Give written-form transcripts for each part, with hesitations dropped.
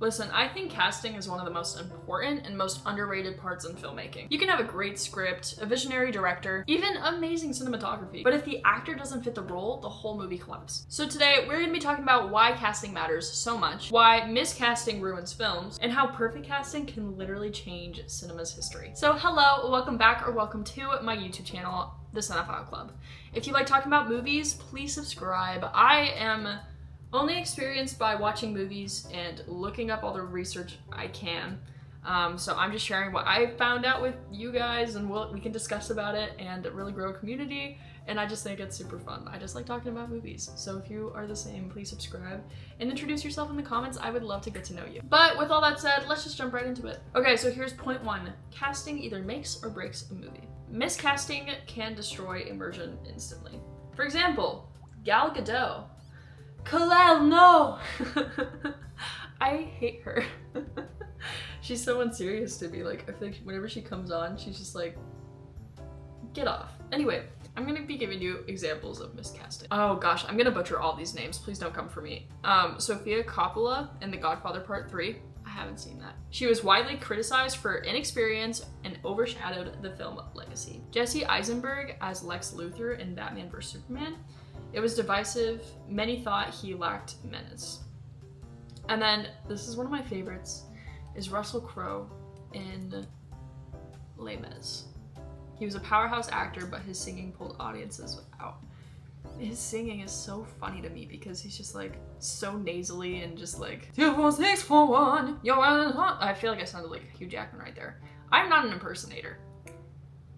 Listen, I think casting is one of the most important and most underrated parts in filmmaking. You can have a great script, a visionary director, even amazing cinematography, but if the actor doesn't fit the role, the whole movie collapses. So today, we're gonna be talking about why casting matters so much, why miscasting ruins films, and how perfect casting can literally change cinema's history. So hello, welcome back or welcome to my YouTube channel, The Cinephile Club. If you like talking about movies, please subscribe. I am only experienced by watching movies and looking up all the research I can. So I'm just sharing what I found out with you guys, and we can discuss about it and really grow a community. And I just think it's super fun. I just like talking about movies. So if you are the same, please subscribe and introduce yourself in the comments. I would love to get to know you. But with all that said, let's just jump right into it. Okay, so here's point one. Casting either makes or breaks a movie. Miscasting can destroy immersion instantly. For example, Gal Gadot. Kalel, no! I hate her. She's so unserious to me. Like, I feel like whenever she comes on, she's just like, get off. Anyway, I'm gonna be giving you examples of miscasting. Oh gosh, I'm gonna butcher all these names. Please don't come for me. Sofia Coppola in The Godfather Part 3. I haven't seen that. She was widely criticized for inexperience and overshadowed the film legacy. Jesse Eisenberg as Lex Luthor in Batman vs Superman. It was divisive. Many thought he lacked menace. And then, this is one of my favorites, is Russell Crowe in Les Mis. He was a powerhouse actor, but his singing pulled audiences out. His singing is so funny to me because he's just like so nasally and just like 2 4 6 4 1. I feel like I sounded like Hugh Jackman right there. I'm not an impersonator.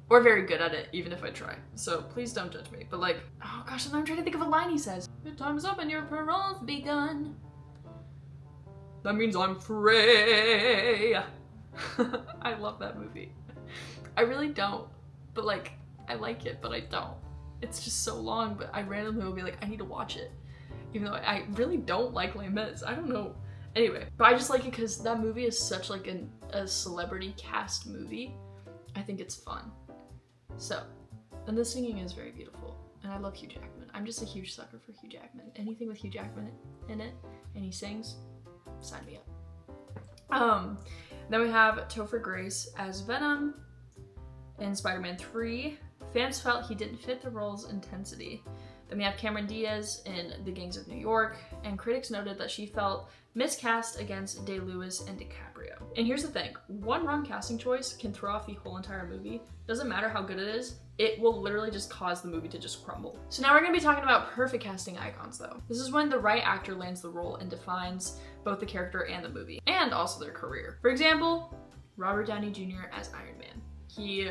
Or very good at it, even if I try. So please don't judge me. But like, oh gosh, and I'm trying to think of a line he says. Your time is up and your parole's begun. That means I'm free. I love that movie. I really don't. But like, I like it, but I don't. It's just so long, but I randomly will be like, I need to watch it. Even though I really don't like Les Mis. I don't know. Anyway, but I just like it because that movie is such like a celebrity cast movie. I think it's fun. So, and the singing is very beautiful, and I love Hugh Jackman. I'm just a huge sucker for Hugh Jackman. Anything with Hugh Jackman in it, and he sings, sign me up. Then we have Topher Grace as Venom in Spider-Man 3. Fans felt he didn't fit the role's intensity. Then we have Cameron Diaz in The Gangs of New York, and critics noted that she felt miscast against Day-Lewis and DiCaprio. And here's the thing, one wrong casting choice can throw off the whole entire movie. Doesn't matter how good it is, it will literally just cause the movie to just crumble. So now we're gonna be talking about perfect casting icons though. This is when the right actor lands the role and defines both the character and the movie, and also their career. For example, Robert Downey Jr. as Iron Man. He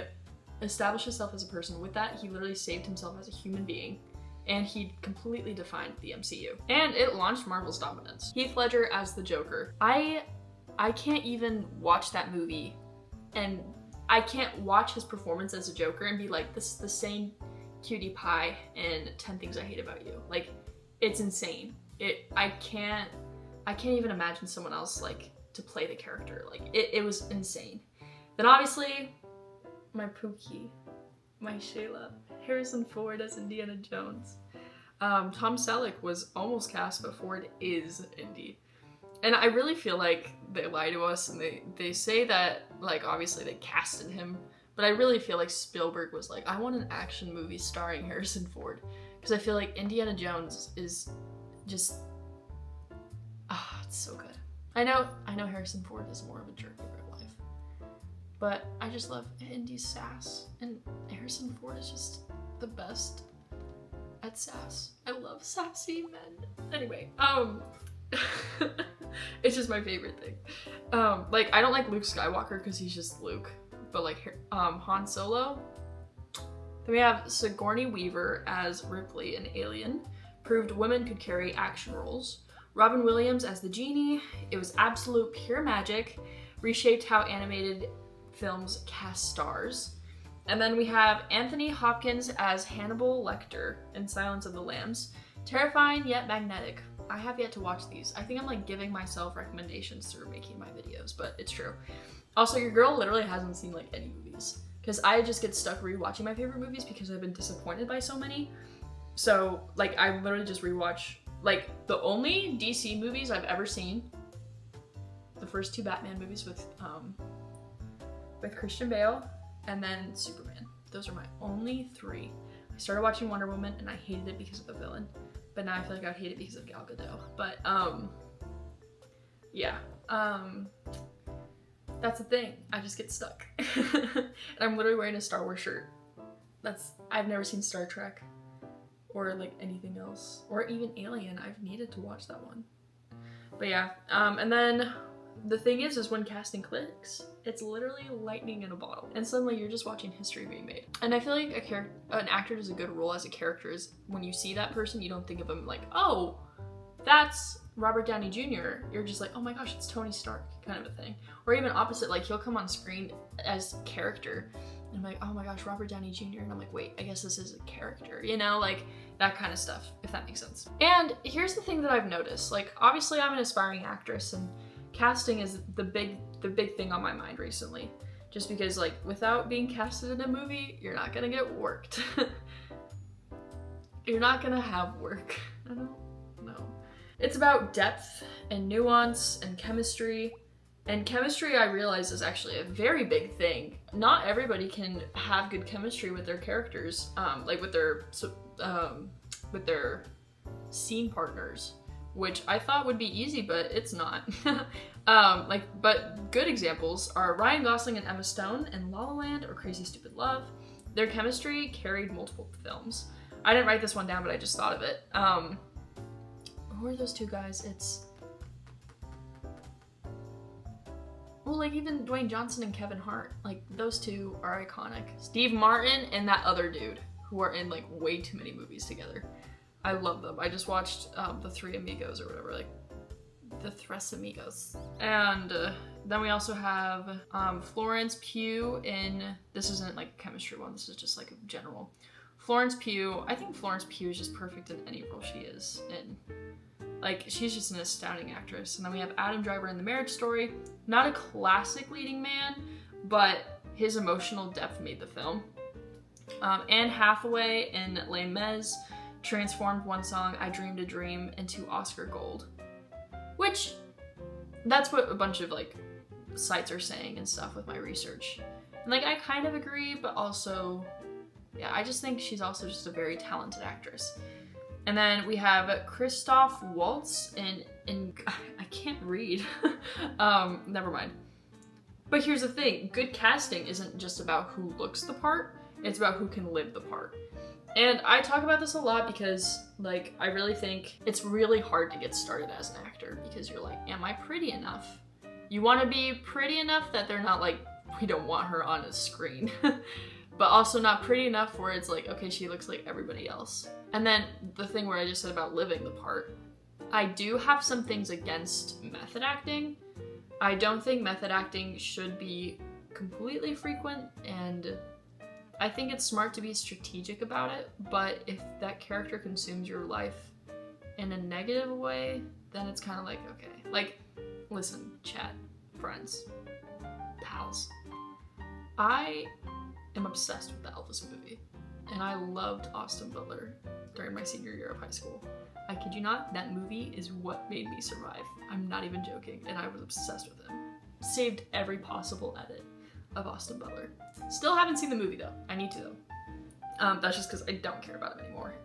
established himself as a person with that. He literally saved himself as a human being, and he completely defined the MCU. And it launched Marvel's dominance. Heath Ledger as the Joker. I can't even watch that movie, and I can't watch his performance as a Joker and be like, this is the same cutie pie in 10 Things I Hate About You. Like, it's insane. I can't even imagine someone else like to play the character. Like, it was insane. Then obviously, my Pookie, my Shayla, Harrison Ford as Indiana Jones. Tom Selleck was almost cast, but Ford is Indy. And I really feel like they lie to us, and they say that, like, obviously they casted him, but I really feel like Spielberg was like, I want an action movie starring Harrison Ford. Because I feel like Indiana Jones is just, it's so good. I know Harrison Ford is more of a jerk in real life, but I just love Indy's sass, and Harrison Ford is just the best at sass. I love sassy men. Anyway, it's just my favorite thing. Like, I don't like Luke Skywalker because he's just Luke, but like Han Solo. Then we have Sigourney Weaver as Ripley in Alien. Proved women could carry action roles. Robin Williams as the genie. It was absolute pure magic. Reshaped how animated films cast stars. And then we have Anthony Hopkins as Hannibal Lecter in Silence of the Lambs. Terrifying yet magnetic. I have yet to watch these. I think I'm like giving myself recommendations through making my videos, but it's true. Also, your girl literally hasn't seen like any movies, because I just get stuck rewatching my favorite movies because I've been disappointed by so many. So like I literally just rewatch, like the only DC movies I've ever seen first two Batman movies with Christian Bale, and then Superman. Those are my only three. I started watching Wonder Woman and I hated it because of the villain, but now I feel like I would hate it because of Gal Gadot. But yeah, that's the thing. I just get stuck. And I'm literally wearing a Star Wars shirt. I've never seen Star Trek or like anything else, or even Alien. I've needed to watch that one. But yeah, and then the thing is when casting clicks, it's literally lightning in a bottle, and suddenly you're just watching history being made. And I feel like an actor does a good role as a character is when you see that person, you don't think of him like, oh, that's Robert Downey Jr. You're just like, oh my gosh, it's Tony Stark, kind of a thing. Or even opposite, like he'll come on screen as character, and I'm like, oh my gosh, Robert Downey Jr. And I'm like, wait, I guess this is a character, you know, like that kind of stuff, if that makes sense. And here's the thing that I've noticed, like obviously I'm an aspiring actress and casting is the big thing on my mind recently. Just because like without being casted in a movie, you're not gonna get worked. You're not gonna have work. I don't know. It's about depth and nuance and chemistry. And chemistry, I realize, is actually a very big thing. Not everybody can have good chemistry with their characters, like with their scene partners, which I thought would be easy, but it's not. But good examples are Ryan Gosling and Emma Stone in La La Land or Crazy Stupid Love. Their chemistry carried multiple films. I didn't write this one down, but I just thought of it. Who are those two guys? Well, like even Dwayne Johnson and Kevin Hart, like those two are iconic. Steve Martin and that other dude who are in like way too many movies together. I love them. I just watched The Three Amigos or whatever, like The Tres Amigos. And then we also have Florence Pugh in, this isn't like a chemistry one, this is just like a general. Florence Pugh, I think Florence Pugh is just perfect in any role she is in. Like, she's just an astounding actress. And then we have Adam Driver in The Marriage Story. Not a classic leading man, but his emotional depth made the film. Anne Hathaway in Les Mis transformed one song, I Dreamed a Dream, into Oscar gold. Which, that's what a bunch of like sites are saying and stuff with my research. And like, I kind of agree, but also, yeah, I just think she's also just a very talented actress. And then we have Christoph Waltz in I can't read. Never mind. But here's the thing, good casting isn't just about who looks the part, it's about who can live the part. And I talk about this a lot because like I really think it's really hard to get started as an actor because you're like, am I pretty enough? You want to be pretty enough that they're not like, we don't want her on a screen. But also not pretty enough where it's like, okay, she looks like everybody else. And then the thing where I just said about living the part, I do have some things against method acting. I don't think method acting should be completely frequent, and I think it's smart to be strategic about it, but if that character consumes your life in a negative way, then it's kind of like, okay. Like, listen, chat, friends, pals. I am obsessed with the Elvis movie, and I loved Austin Butler during my senior year of high school. I kid you not, that movie is what made me survive. I'm not even joking, and I was obsessed with him. Saved every possible edit of Austin Butler. Still haven't seen the movie though. I need to though. That's just because I don't care about him anymore.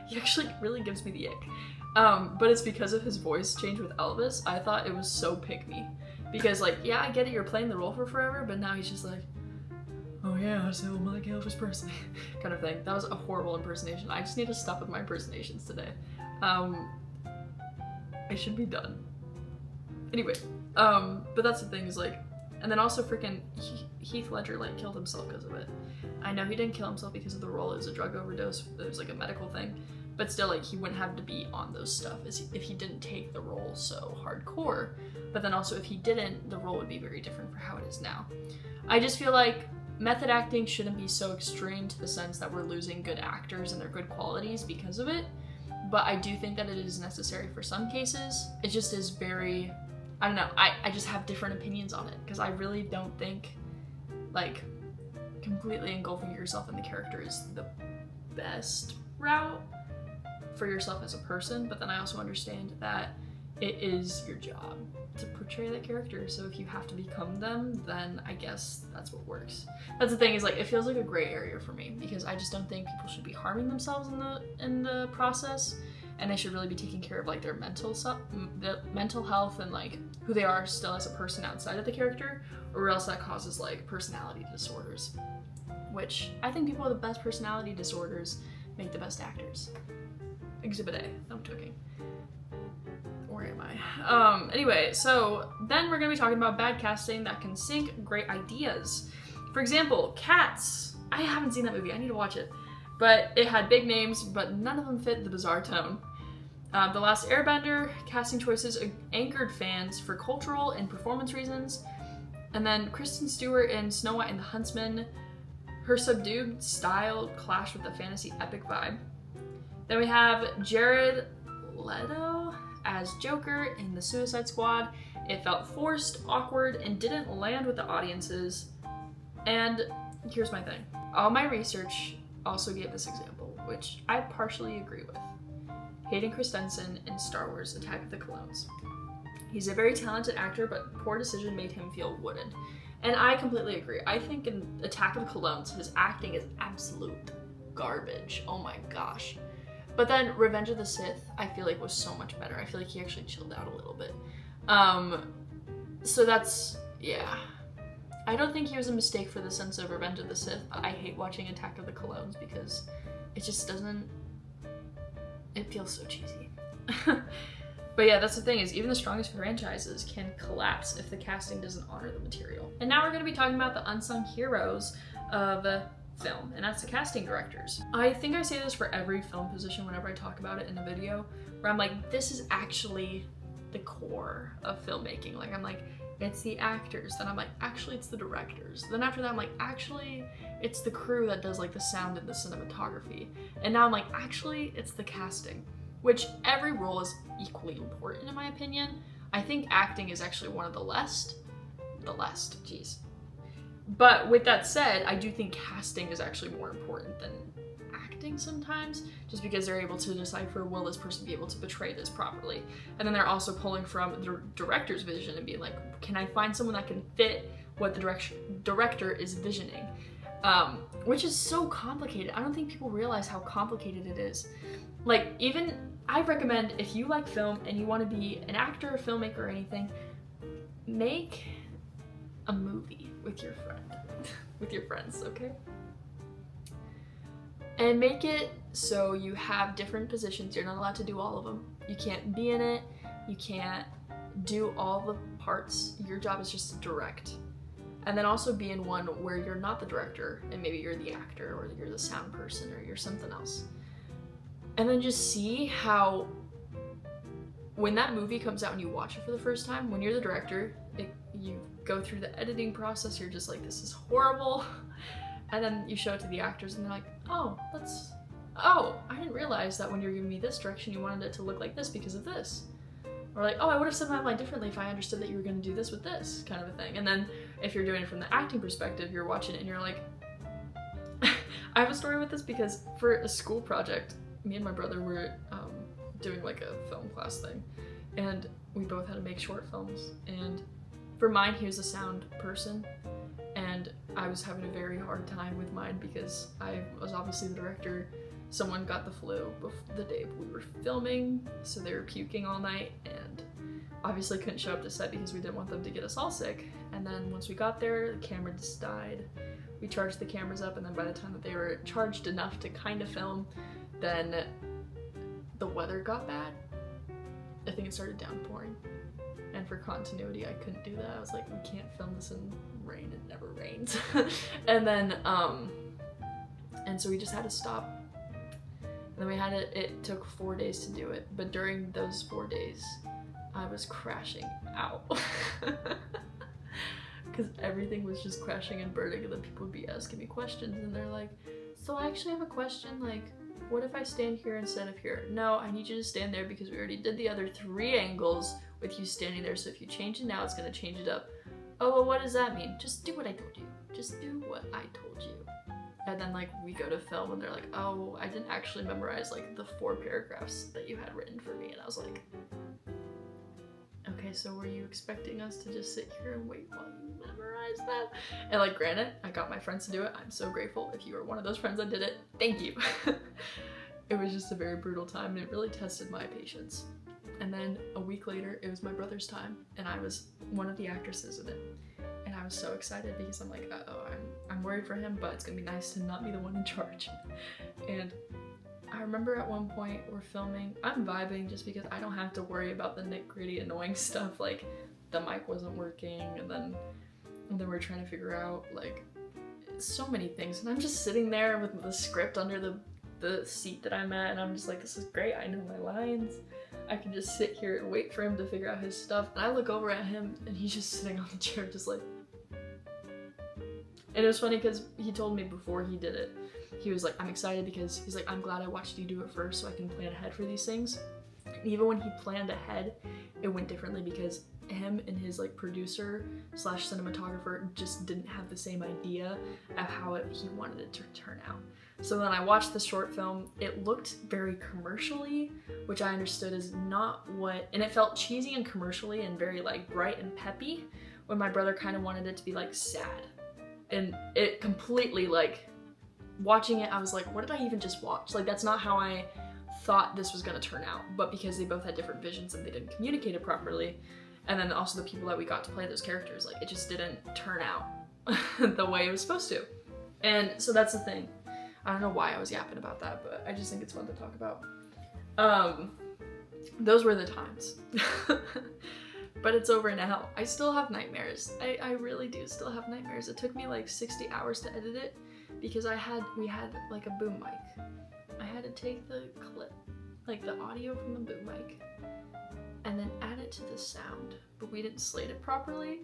He actually really gives me the ick. But it's because of his voice change with Elvis. I thought it was so pick me. Because like, yeah, I get it, you're playing the role for forever, but now he's just like, oh yeah, so I'm like Elvis Presley, kind of thing. That was a horrible impersonation. I just need to stop with my impersonations today. I should be done. Anyway, but that's the thing is like, and then also freaking Heath Ledger like killed himself because of it. I know he didn't kill himself because of the role, it was a drug overdose, it was like a medical thing, but still like he wouldn't have to be on those stuff if he didn't take the role so hardcore. But then also if he didn't, the role would be very different for how it is now. I just feel like method acting shouldn't be so extreme to the sense that we're losing good actors and their good qualities because of it, but I do think that it is necessary for some cases. It just is very, I don't know, I just have different opinions on it because I really don't think like completely engulfing yourself in the character is the best route for yourself as a person, but then I also understand that it is your job. to portray that character. So if you have to become them, then I guess that's what works. That's the thing, is like, it feels like a gray area for me, because I just don't think people should be harming themselves in the process, and they should really be taking care of like their the mental health and like who they are still as a person outside of the character, or else that causes like personality disorders, which I think people with the best personality disorders make the best actors. Exhibit A. I'm joking. Where am I? Anyway, so then we're gonna be talking about bad casting that can sink great ideas. For example, Cats. I haven't seen that movie. I need to watch it. But it had big names, but none of them fit the bizarre tone. The Last Airbender, casting choices anchored fans for cultural and performance reasons. And then Kristen Stewart in Snow White and the Huntsman. Her subdued style clashed with the fantasy epic vibe. Then we have Jared Leto as Joker in The Suicide Squad. It felt forced, awkward, and didn't land with the audiences. And here's my thing. All my research also gave this example, which I partially agree with. Hayden Christensen in Star Wars Attack of the Clones. He's a very talented actor, but poor decision made him feel wooden. And I completely agree. I think in Attack of the Clones, his acting is absolute garbage. Oh my gosh. But then Revenge of the Sith, I feel like was so much better. I feel like he actually chilled out a little bit. So that's, yeah. I don't think he was a mistake for the sense of Revenge of the Sith, but I hate watching Attack of the Clones because it just doesn't, it feels so cheesy. But yeah, that's the thing, is even the strongest franchises can collapse if the casting doesn't honor the material. And now we're gonna be talking about the unsung heroes of film, and that's the casting directors. I think I say this for every film position whenever I talk about it in a video, where I'm like, this is actually the core of filmmaking. Like, I'm like, it's the actors, then I'm like, actually it's the directors. Then after that I'm like, actually it's the crew that does like the sound and the cinematography. And now I'm like, actually it's the casting. Which every role is equally important in my opinion. I think acting is actually one of the least, geez. But with that said, I do think casting is actually more important than acting sometimes, just because they're able to decipher, will this person be able to portray this properly? And then they're also pulling from the director's vision and being like, can I find someone that can fit what the director is visioning? Which is so complicated. I don't think people realize how complicated it is. Like, even, I recommend, if you like film and you want to be an actor, a filmmaker, or anything, make a movie with your friends, okay? And make it so you have different positions. You're not allowed to do all of them. You can't be in it. You can't do all the parts. Your job is just to direct. And then also be in one where you're not the director and maybe you're the actor or you're the sound person or you're something else. And then just see how, when that movie comes out and you watch it for the first time, when you're the director, you go through the editing process, you're just like, this is horrible. And then you show it to the actors and they're like, oh, I didn't realize that when you're giving me this direction, you wanted it to look like this because of this. Or like, oh, I would have said that line differently if I understood that you were gonna do this with this, kind of a thing. And then if you're doing it from the acting perspective, you're watching it and you're like, I have a story with this because for a school project, me and my brother were doing like a film class thing, and we both had to make short films. And for mine, he was a sound person, and I was having a very hard time with mine because I was obviously the director. Someone got the flu the day we were filming, so they were puking all night, and obviously couldn't show up to set because we didn't want them to get us all sick. And then once we got there, the camera just died. We charged the cameras up, and then by the time that they were charged enough to kind of film, then the weather got bad. I think it started downpouring. And for continuity, I couldn't do that. I was like, we can't film this in rain, it never rains. And then, and so we just had to stop. And then it took 4 days to do it. But during those 4 days, I was crashing out. Because everything was just crashing and burning, and then people would be asking me questions, and they're like, so I actually have a question, like, what if I stand here instead of here? No, I need you to stand there because we already did the other 3 angles with you standing there, so if you change it now, it's gonna change it up. Oh, well, what does that mean? Just do what I told you. Just do what I told you. And then, like, we go to film, and they're like, oh, I didn't actually memorize, like, the 4 paragraphs that you had written for me. And I was like, okay, so were you expecting us to just sit here and wait while you memorize that? And like, granted, I got my friends to do it. I'm so grateful. If you were one of those friends that did it, thank you. It was just a very brutal time, and it really tested my patience. And then a week later, it was my brother's time, and I was one of the actresses in it. And I was so excited because I'm like, uh-oh, I'm worried for him, but it's gonna be nice to not be the one in charge. And I remember at one point we're filming, I'm vibing just because I don't have to worry about the nitty-gritty annoying stuff, like the mic wasn't working, and then we're trying to figure out like so many things. And I'm just sitting there with the script under the seat that I'm at, and I'm just like, this is great, I know my lines. I can just sit here and wait for him to figure out his stuff. And I look over at him and he's just sitting on the chair just like. And it was funny because he told me before he did it, he was like, I'm excited because he's like, I'm glad I watched you do it first so I can plan ahead for these things. And even when he planned ahead, it went differently because him and his like producer / cinematographer just didn't have the same idea of how he wanted it to turn out. So when I watched the short film, it looked very commercially, which I understood is not what, and it felt cheesy and commercially and very like bright and peppy, when my brother kind of wanted it to be like sad. And it completely like, watching it, I was like, what did I even just watch? Like, that's not how I thought this was gonna turn out. But because they both had different visions and they didn't communicate it properly, and then also the people that we got to play those characters, like, it just didn't turn out the way it was supposed to. And so that's the thing. I don't know why I was yapping about that, but I just think it's fun to talk about. Those were the times. But it's over now. I still have nightmares. I really do still have nightmares. It took me like 60 hours to edit it because we had like a boom mic. I had to take the clip, like the audio from the boom mic, and then add it to the sound, but we didn't slate it properly.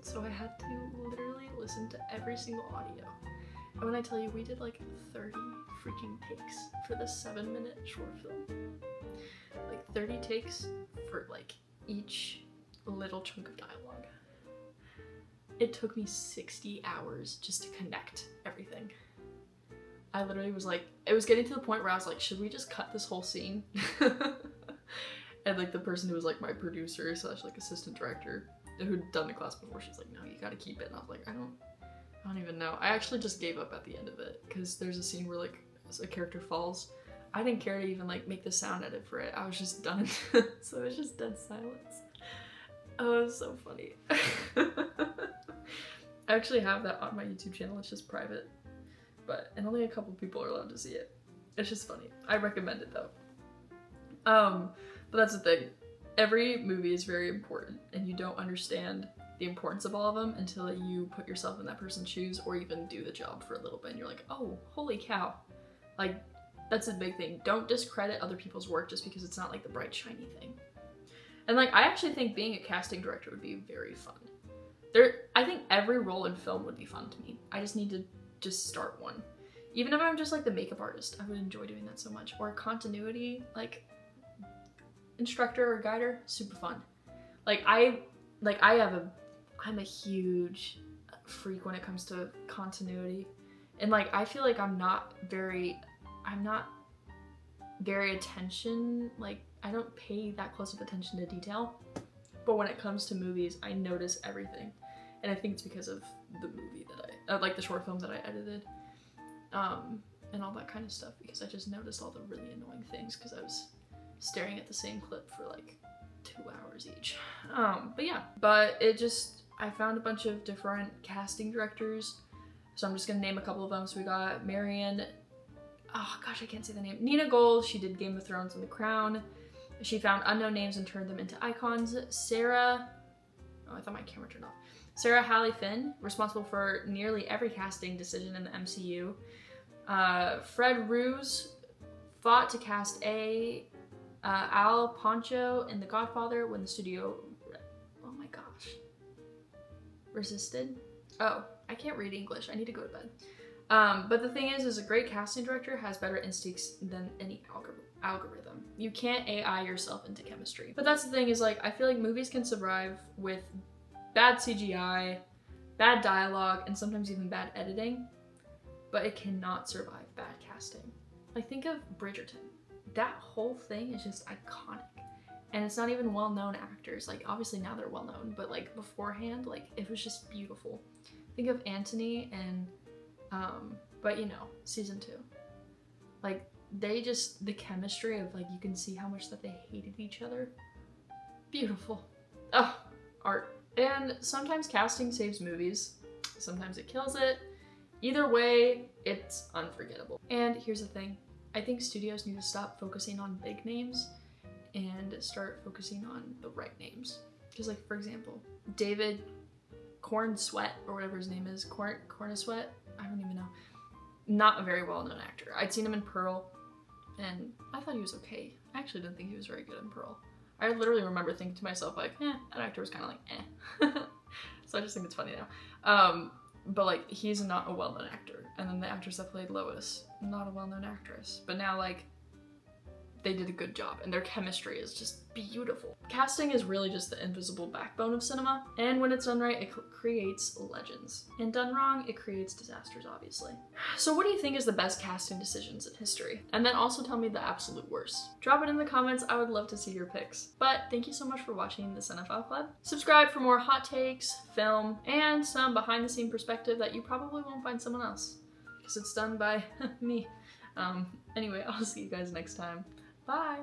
So I had to literally listen to every single audio. And when I tell you, we did like 30 freaking takes for this 7-minute short film. Like 30 takes for like each little chunk of dialogue. It took me 60 hours just to connect everything. I literally was like, it was getting to the point where I was like, should we just cut this whole scene? And like the person who was like my producer / like assistant director who'd done the class before, she's like, no, you gotta keep it. And I was like, I don't even know. I actually just gave up at the end of it because there's a scene where like a character falls. I didn't care to even like make the sound edit for it. I was just done. So it was just dead silence. Oh, it was so funny. I actually have that on my YouTube channel. It's just private, and only a couple people are allowed to see it. It's just funny. I recommend it though. But that's the thing. Every movie is very important, and you don't understand the importance of all of them until you put yourself in that person's shoes or even do the job for a little bit and you're like, oh, holy cow. Like, that's a big thing. Don't discredit other people's work just because it's not like the bright, shiny thing. And like, I actually think being a casting director would be very fun. I think every role in film would be fun to me. I just need to just start one. Even if I'm just like the makeup artist, I would enjoy doing that so much. Or continuity, like instructor or guider, super fun. I'm a huge freak when it comes to continuity. And like, I feel like I'm not very attention, like I don't pay that close of attention to detail. But when it comes to movies, I notice everything. And I think it's because of the movie that like the short film that I edited, and all that kind of stuff, because I just noticed all the really annoying things because I was staring at the same clip for like 2 hours each. I found a bunch of different casting directors. So I'm just gonna name a couple of them. So we got Marianne, oh gosh, I can't say the name. Nina Gold, she did Game of Thrones and The Crown. She found unknown names and turned them into icons. Sarah, oh, I thought my camera turned off. Sarah Halley Finn, responsible for nearly every casting decision in the MCU. Fred Roos fought to cast Al Poncho in The Godfather when the studio, oh my gosh, resisted. Oh, I can't read English. I need to go to bed. But the thing is a great casting director has better instincts than any algorithm. You can't AI yourself into chemistry. But that's the thing is like, I feel like movies can survive with bad CGI, bad dialogue, and sometimes even bad editing, but it cannot survive bad casting. Like think of Bridgerton. That whole thing is just iconic. And it's not even well-known actors. Like, obviously now they're well-known, but like beforehand, like it was just beautiful. Think of Anthony and, but you know, season 2. Like, they just, the chemistry of like, you can see how much that they hated each other. Beautiful. Oh, art. And sometimes casting saves movies. Sometimes it kills it. Either way, it's unforgettable. And here's the thing. I think studios need to stop focusing on big names and start focusing on the right names. Because like, for example, David Cornsweet, or whatever his name is, Cornsweet, I don't even know. Not a very well-known actor. I'd seen him in Pearl, and I thought he was okay. I actually didn't think he was very good in Pearl. I literally remember thinking to myself like, that actor was kind of like, eh. So I just think it's funny now. But like, he's not a well-known actor. And then the actress that played Lois, not a well-known actress. But now like, they did a good job and their chemistry is just beautiful. Casting is really just the invisible backbone of cinema. And when it's done right, it creates legends. And done wrong, it creates disasters, obviously. So what do you think is the best casting decisions in history? And then also tell me the absolute worst. Drop it in the comments, I would love to see your picks. But thank you so much for watching the Cinephile Club. Subscribe for more hot takes, film, and some behind the scene perspective that you probably won't find someone else. Because it's done by me. Anyway, I'll see you guys next time. Bye!